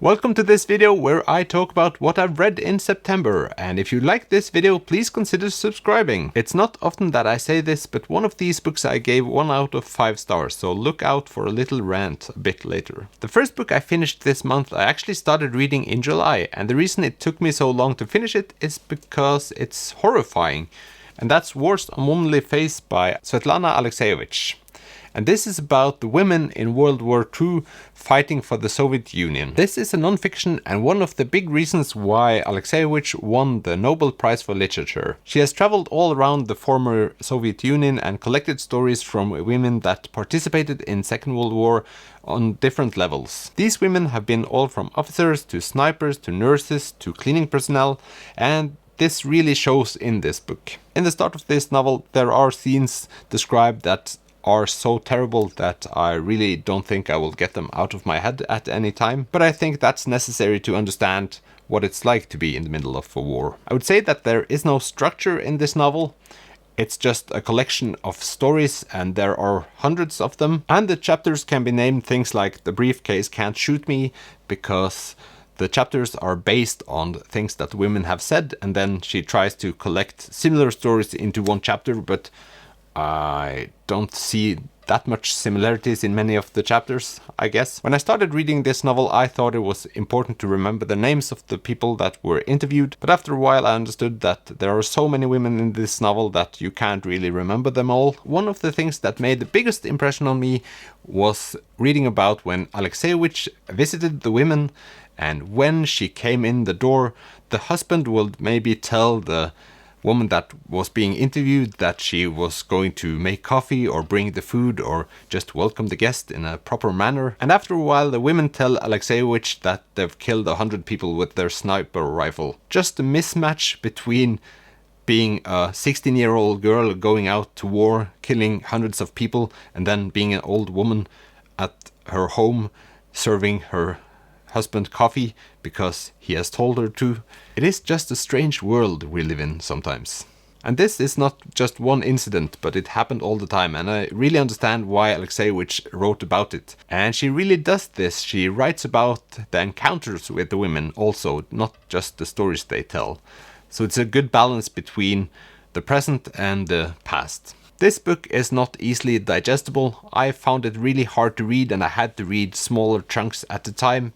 Welcome to this video where I talk about what I've read in September, and if you like this video please consider subscribing. It's not often that I say this, but one of these books I gave 1 out of 5 stars, so look out for a little rant a bit later. The first book I finished this month I actually started reading in July, and the reason it took me so long to finish it is because it's horrifying, and that's Wars on Womanly Face by Svetlana Alexievich. And this is about the women in World War II fighting for the Soviet Union. This is a non-fiction and one of the big reasons why Alexievich won the Nobel Prize for Literature. She has traveled all around the former Soviet Union and collected stories from women that participated in Second World War on different levels. These women have been all from officers to snipers to nurses to cleaning personnel, and this really shows in this book. In the start of this novel there are scenes described that are so terrible that I really don't think I will get them out of my head at any time, but I think that's necessary to understand what it's like to be in the middle of a war. I would say that there is no structure in this novel. It's just a collection of stories, and there are hundreds of them, and the chapters can be named things like "The Briefcase Can't Shoot Me," because the chapters are based on things that women have said, and then she tries to collect similar stories into one chapter, but I don't see that much similarities in many of the chapters, I guess. When I started reading this novel, I thought it was important to remember the names of the people that were interviewed, but after a while I understood that there are so many women in this novel that you can't really remember them all. One of the things that made the biggest impression on me was reading about when Alexievich visited the women, and when she came in the door, the husband would maybe tell the woman that was being interviewed that she was going to make coffee or bring the food or just welcome the guest in a proper manner. And after a while the women tell Alexievich that they've killed 100 people with their sniper rifle. Just a mismatch between being a 16-year-old girl going out to war, killing hundreds of people, and then being an old woman at her home serving her husband coffee because he has told her to. It is just a strange world we live in sometimes. And this is not just one incident, but it happened all the time, and I really understand why Alexievich wrote about it. And she really does this. She writes about the encounters with the women also, not just the stories they tell. So it's a good balance between the present and the past. This book is not easily digestible. I found it really hard to read, and I had to read smaller chunks at a time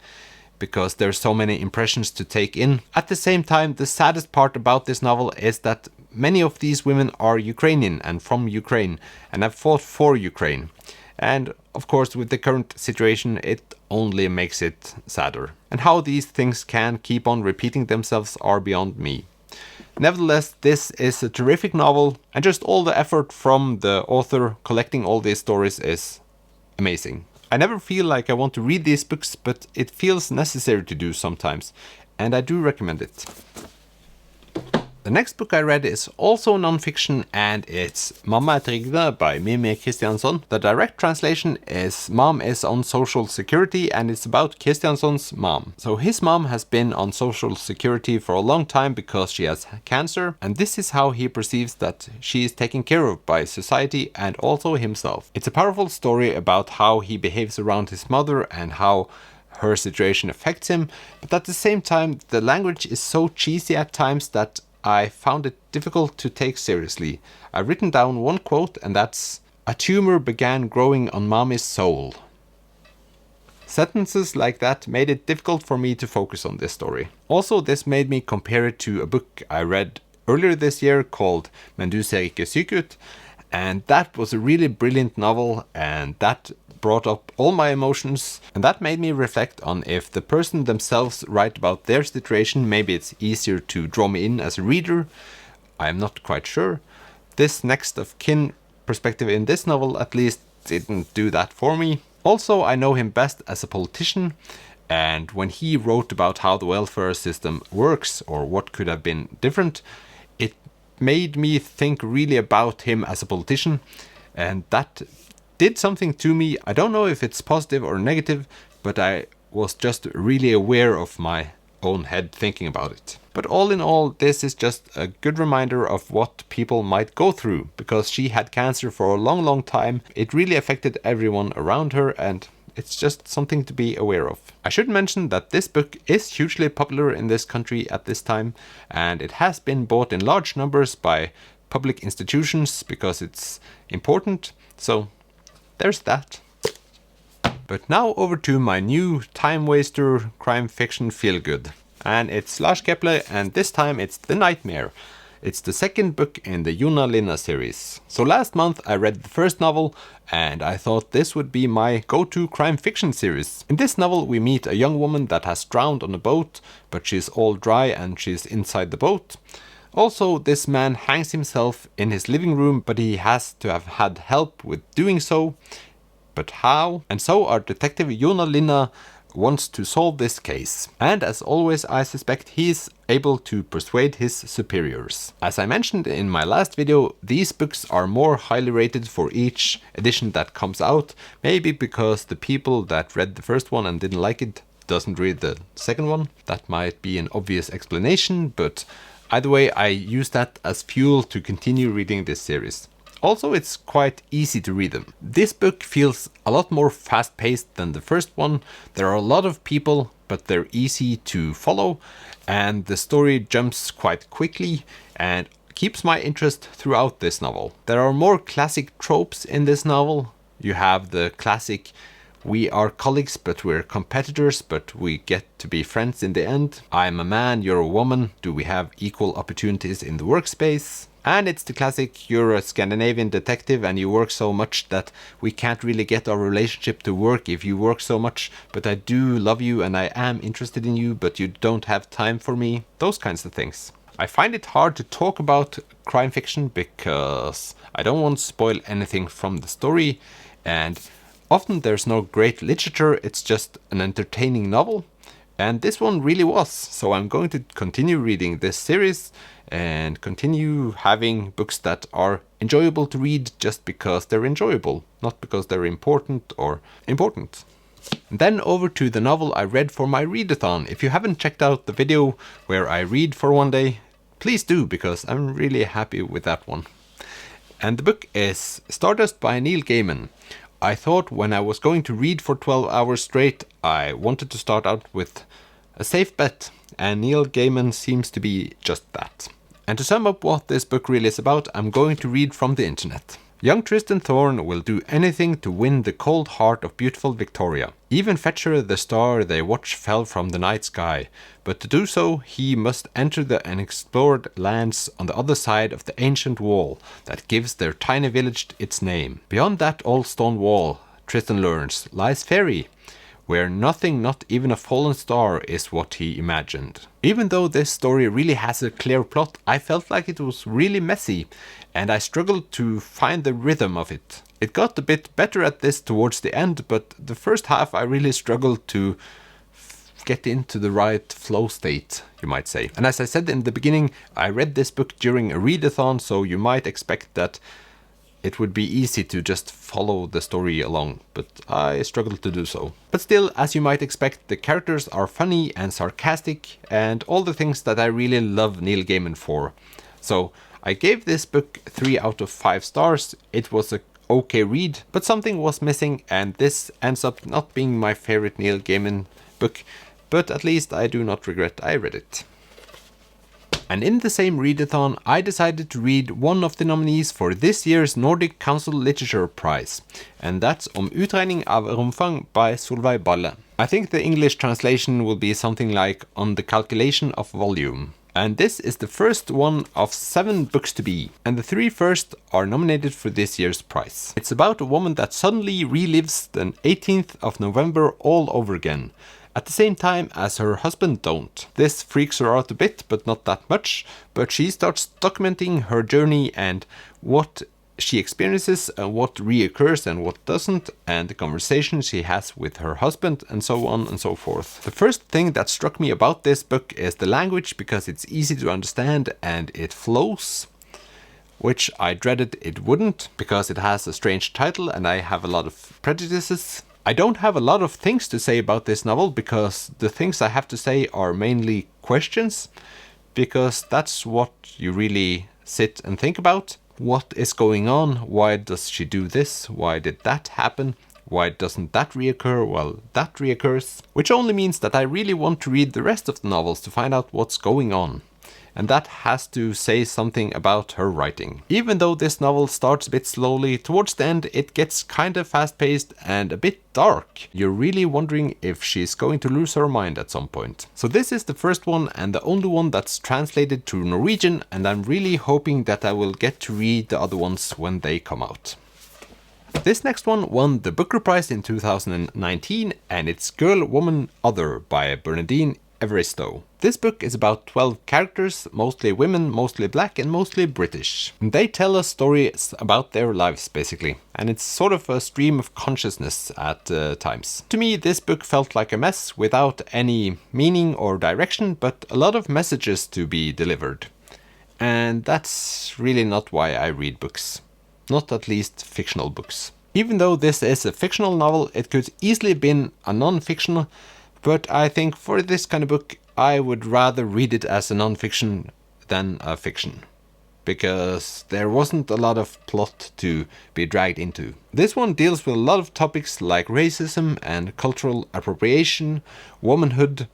because there's so many impressions to take in. At the same time, the saddest part about this novel is that many of these women are Ukrainian and from Ukraine and have fought for Ukraine. And of course, with the current situation, it only makes it sadder. And how these things can keep on repeating themselves are beyond me. Nevertheless, this is a terrific novel, and just all the effort from the author collecting all these stories is amazing. I never feel like I want to read these books, but it feels necessary to do sometimes, and I do recommend it. The next book I read is also non-fiction, and it's Mamma är trygda by Mímir Kristjánsson. The direct translation is Mom is on Social Security, and it's about Kristjánsson's mom. So his mom has been on Social Security for a long time because she has cancer, and this is how he perceives that she is taken care of by society and also himself. It's a powerful story about how he behaves around his mother and how her situation affects him, but at the same time the language is so cheesy at times that I found it difficult to take seriously. I've written down one quote, and that's, "A tumor began growing on Mommy's soul." Sentences like that made it difficult for me to focus on this story. Also, this made me compare it to a book I read earlier this year called Men du ser ikke syk ut, and that was a really brilliant novel, and that brought up all my emotions, and that made me reflect on if the person themselves write about their situation, maybe it's easier to draw me in as a reader. I am not quite sure. This next of kin perspective in this novel at least didn't do that for me. Also, I know him best as a politician, and when he wrote about how the welfare system works or what could have been different, it made me think really about him as a politician, and that did something to me. I don't know if it's positive or negative, but I was just really aware of my own head thinking about it. But all in all, this is just a good reminder of what people might go through, because she had cancer for a long time. It really affected everyone around her, and It's just something to be aware of. I should mention that this book is hugely popular in this country at this time, and it has been bought in large numbers by public institutions because it's important. So there's that. But now over to my new time waster crime fiction feel good. And it's Lars Kepler, and this time it's The Nightmare. It's the second book in the Juna Linna series. So last month I read the first novel, and I thought this would be my go-to crime fiction series. In this novel we meet a young woman that has drowned on a boat, but she's all dry and she's inside the boat. Also, this man hangs himself in his living room, but he has to have had help with doing so. But how? And so our detective Juna Linna wants to solve this case. And as always, I suspect he is able to persuade his superiors. As I mentioned in my last video, these books are more highly rated for each edition that comes out. Maybe because the people that read the first one and didn't like it doesn't read the second one. That might be an obvious explanation, but either way, I use that as fuel to continue reading this series. Also, it's quite easy to read them. This book feels a lot more fast-paced than the first one. There are a lot of people, but they're easy to follow, and the story jumps quite quickly and keeps my interest throughout this novel. There are more classic tropes in this novel. You have the classic "we are colleagues but we're competitors, but we get to be friends in the end." "I'm a man, you're a woman. Do we have equal opportunities in the workspace?" And it's the classic "you're a Scandinavian detective and you work so much that we can't really get our relationship to work if you work so much, but I do love you and I am interested in you, but you don't have time for me." Those kinds of things. I find it hard to talk about crime fiction because I don't want to spoil anything from the story, and often there's no great literature, it's just an entertaining novel. And this one really was, so I'm going to continue reading this series and continue having books that are enjoyable to read just because they're enjoyable, not because they're important or important. And then over to the novel I read for my readathon. If you haven't checked out the video where I read for one day, please do, because I'm really happy with that one. And the book is Stardust by Neil Gaiman. I thought when I was going to read for 12 hours straight, I wanted to start out with a safe bet, and Neil Gaiman seems to be just that. And to sum up what this book really is about, I'm going to read from the internet. Young Tristan Thorne will do anything to win the cold heart of beautiful Victoria. Even fetch her the star they watch fell from the night sky. But to do so, he must enter the unexplored lands on the other side of the ancient wall that gives their tiny village its name. Beyond that old stone wall, Tristan learns, lies Fairy, where nothing, not even a fallen star, is what he imagined. Even though this story really has a clear plot, I felt like it was really messy, and I struggled to find the rhythm of it. It got a bit better at this towards the end, but the first half I really struggled to get into the right flow state, you might say. And as I said in the beginning, I read this book during a readathon, so you might expect that it would be easy to just follow the story along, but I struggled to do so. But still, as you might expect, the characters are funny and sarcastic, and all the things that I really love Neil Gaiman for. So I gave this book 3 out of 5 stars. It was a okay read, but something was missing, and this ends up not being my favorite Neil Gaiman book, but at least I do not regret I read it. And in the same readathon, I decided to read one of the nominees for this year's Nordic Council Literature Prize, and that's Utregning av romfang by Solvej Balle. I think the English translation will be something like On the Calculation of Volume. And this is the first one of 7 books to be, and the 3 first are nominated for this year's prize. It's about a woman that suddenly relives the 18th of November all over again, at the same time as her husband don't. This freaks her out a bit, but not that much, but she starts documenting her journey and what she experiences and what reoccurs and what doesn't, and the conversations she has with her husband, and so on and so forth. The first thing that struck me about this book is the language, because it's easy to understand and it flows, which I dreaded it wouldn't, because it has a strange title and I have a lot of prejudices. I don't have a lot of things to say about this novel, because the things I have to say are mainly questions, because that's what you really sit and think about. What is going on? Why does she do this? Why did that happen? Why doesn't that reoccur? Well, that reoccurs, which only means that I really want to read the rest of the novels to find out what's going on. And that has to say something about her writing. Even though this novel starts a bit slowly, towards the end it gets kinda fast-paced and a bit dark. You're really wondering if she's going to lose her mind at some point. So this is the first one and the only one that's translated to Norwegian, and I'm really hoping that I will get to read the other ones when they come out. This next one won the Booker Prize in 2019, and it's Girl, Woman, Other by Bernardine Evaristo. This book is about 12 characters, mostly women, mostly black and mostly British. And they tell us stories about their lives basically, and it's sort of a stream of consciousness at times. To me this book felt like a mess without any meaning or direction, but a lot of messages to be delivered. And that's really not why I read books. Not at least fictional books. Even though this is a fictional novel, it could easily have been a non-fictional, but I think for this kind of book I would rather read it as a non-fiction than a fiction, because there wasn't a lot of plot to be dragged into. This one deals with a lot of topics like racism and cultural appropriation, womanhood,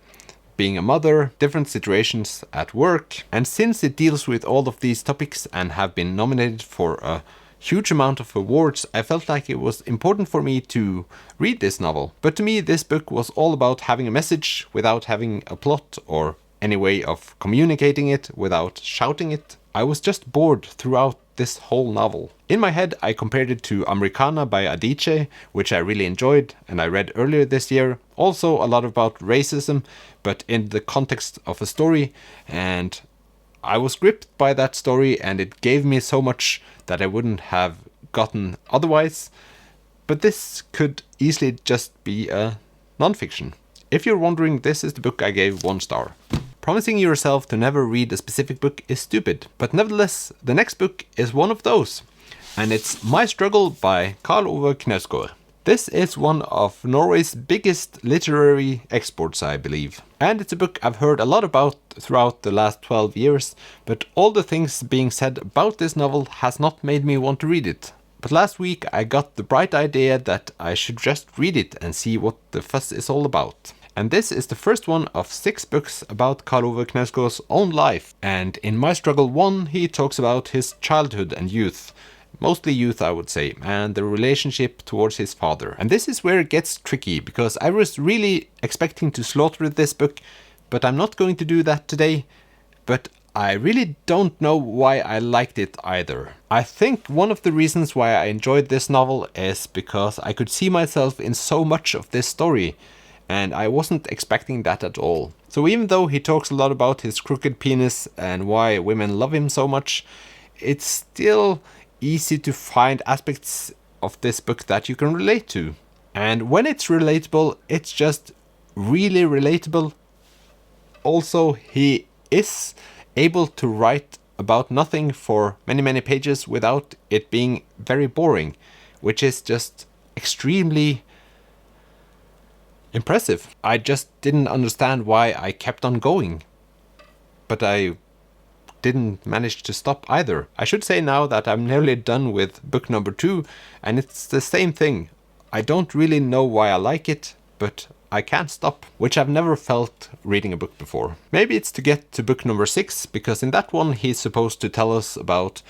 being a mother, different situations at work, and since it deals with all of these topics and have been nominated for a huge amount of awards, I felt like it was important for me to read this novel. But to me this book was all about having a message without having a plot or any way of communicating it without shouting it. I was just bored throughout this whole novel. In my head I compared it to Americana by Adichie, which I really enjoyed and I read earlier this year. Also a lot about racism, but in the context of a story, and I was gripped by that story and it gave me so much that I wouldn't have gotten otherwise. But this could easily just be a non-fiction. If you're wondering, this is the book I gave 1 star. Promising yourself to never read a specific book is stupid, but nevertheless, the next book is one of those. And it's My Struggle by Karl Ove Knausgård. This is one of Norway's biggest literary exports, I believe. And it's a book I've heard a lot about throughout the last 12 years, but all the things being said about this novel has not made me want to read it. But last week I got the bright idea that I should just read it and see what the fuss is all about. And this is the first one of 6 books about Karl Ove Knausgård's own life. And in My Struggle 1 he talks about his childhood and youth. Mostly youth, I would say, and the relationship towards his father. And this is where it gets tricky, because I was really expecting to slaughter this book, but I'm not going to do that today. But I really don't know why I liked it either. I think one of the reasons why I enjoyed this novel is because I could see myself in so much of this story, and I wasn't expecting that at all. So even though he talks a lot about his crooked penis and why women love him so much, it's still easy to find aspects of this book that you can relate to. And when it's relatable, it's just really relatable. Also, he is able to write about nothing for many pages without it being very boring, which is just extremely impressive. I just didn't understand why I kept on going, but I didn't manage to stop either. I should say now that I'm nearly done with book number 2, and it's the same thing. I don't really know why I like it, but I can't stop, which I've never felt reading a book before. Maybe it's to get to book number 6, because in that one he's supposed to tell us about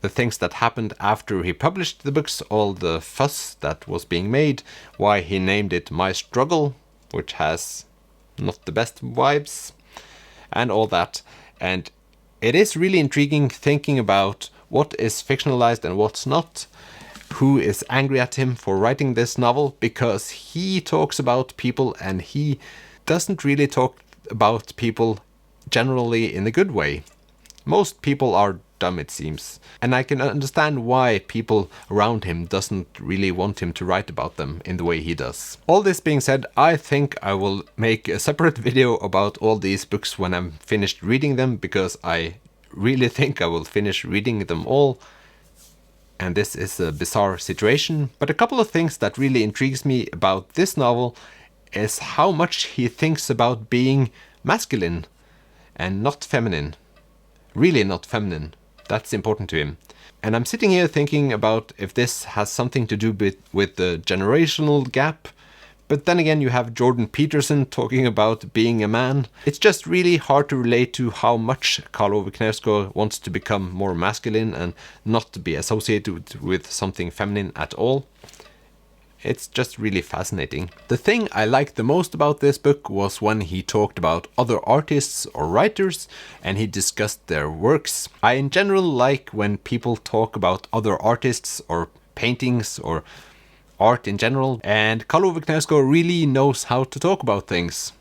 the things that happened after he published the books, all the fuss that was being made, why he named it My Struggle, which has not the best vibes, and all that. And it is really intriguing thinking about what is fictionalized and what's not, who is angry at him for writing this novel, because he talks about people and he doesn't really talk about people generally in a good way. Most people are dumb, it seems, and I can understand why people around him doesn't really want him to write about them in the way he does. All this being said, I think I will make a separate video about all these books when I'm finished reading them, because I really think I will finish reading them all, and this is a bizarre situation. But a couple of things that really intrigues me about this novel is how much he thinks about being masculine and not feminine. Really not feminine. That's important to him. And I'm sitting here thinking about if this has something to do with the generational gap. But then again, you have Jordan Peterson talking about being a man. It's just really hard to relate to how much Karl Ove Knausgård wants to become more masculine and not to be associated with something feminine at all. It's just really fascinating. The thing I liked the most about this book was when he talked about other artists or writers and he discussed their works. I in general like when people talk about other artists or paintings or art in general, and Karl Ove Knausgård really knows how to talk about things.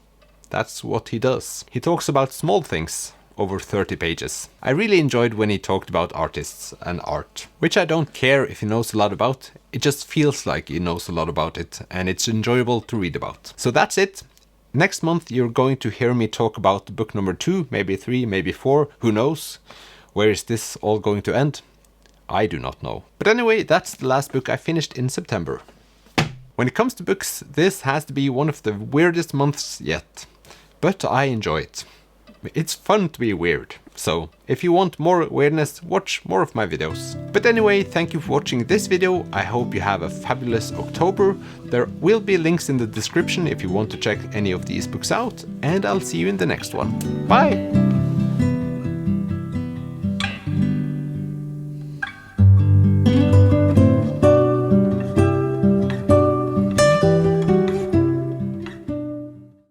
That's what he does. He talks about small things over 30 pages. I really enjoyed when he talked about artists and art, which I don't care if he knows a lot about. It just feels like he knows a lot about it, and it's enjoyable to read about. So that's it. Next month you're going to hear me talk about book number 2, maybe 3, maybe 4, who knows? Where is this all going to end? I do not know. But anyway, that's the last book I finished in September. When it comes to books, this has to be one of the weirdest months yet. But I enjoy it. It's fun to be weird. So, if you want more weirdness, watch more of my videos. But anyway, thank you for watching this video. I hope you have a fabulous October. There will be links in the description if you want to check any of these books out. And I'll see you in the next one. Bye!